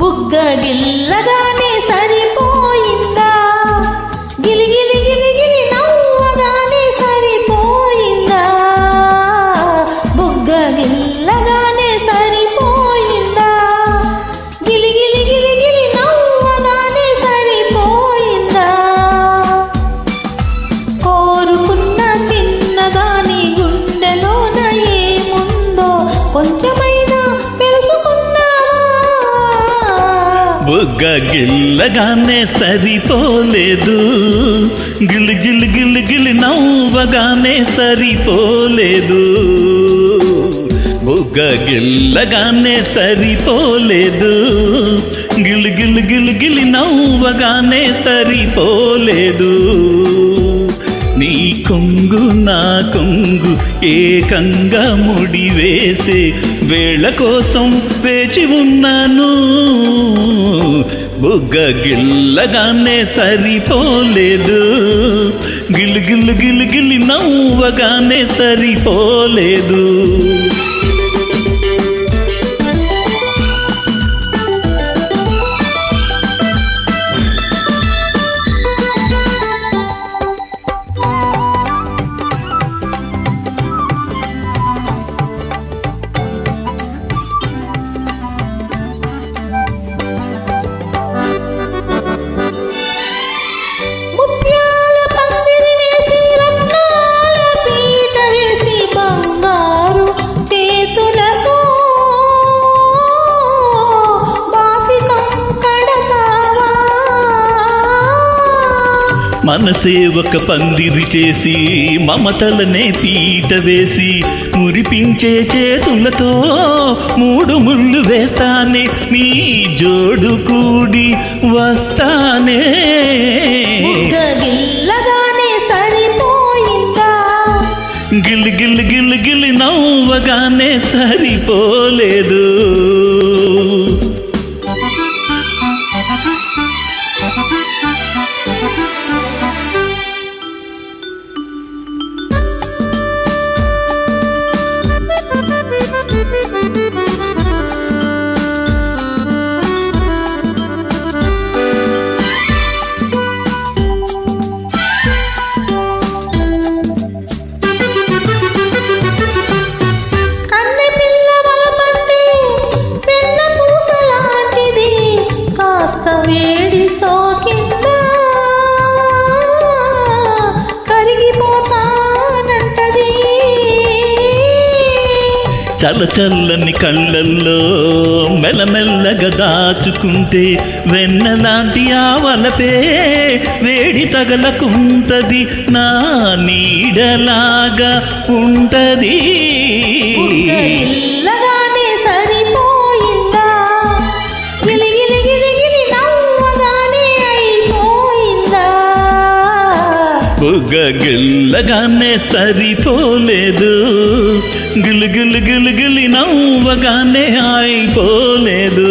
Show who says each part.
Speaker 1: బుగ్గ గిల్లగానే సరిపోయిందా, గిలి గిలి గిలి గిలి నవ్వగానే సరిపోయిందా, బుగ్గ గిల్లగానే సరిపోయిందా, గిలి గిలి గిలి గిలి నవ్వగానే సరిపోయిందా. కోరుకున్న తిన్నదాని గుండెలోన ఏముందో కొంచెమైనా
Speaker 2: బుగ్గ గిల్లగానే సరిపోలేదు, గిలి గిలి గిలి గిలి నవ్వగానే సరిపోలేదు, బుగ్గ గిల్లగానే సరిపోలేదు, గిలి గిలి గిలి గిలి నవ్వగానే సరిపోలేదు. నీ కొంగు నా కొంగు ఏకంగా ముడివేసే వేళ కోసం వేచి ఉన్నాను, బుగ్గ గిల్లగానే సరిపోలేదు, గిలి గిలి గిలి గిలి నవ్వగానే సరిపోలేదు. మనసే ఒక పందిరి చేసి మమతలనే పీట వేసి మురిపించే చేతులతో మూడు ముళ్ళు వేస్తానే, నీ జోడు కూడి వస్తానే.
Speaker 1: గిల్లగానే సరిపోయిందా,
Speaker 2: గిలి గిలి గిలి గిలి నవ్వగానే సరిపోలేదు.
Speaker 1: వేడి సోకిందా కరిగిపోతానంటది,
Speaker 2: చల్ల చల్లని కళ్ళల్లో మెల్లమెల్లగా దాచుకుంటే వెన్నలాంటి ఆవలపే వేడి తగలకుంటది, నా నీడలాగా ఉంటది.
Speaker 1: గిల్లగానే సరిపోయిందా, గిలి గిలి గిలి గిలి నవ్వగానే అయిపోయిందా,
Speaker 2: బుగ్గ గిల్లగానే సరిపోలేదు, గిలి గిలి గిలి గిలి నవ్వగానే అయిపోలేదు.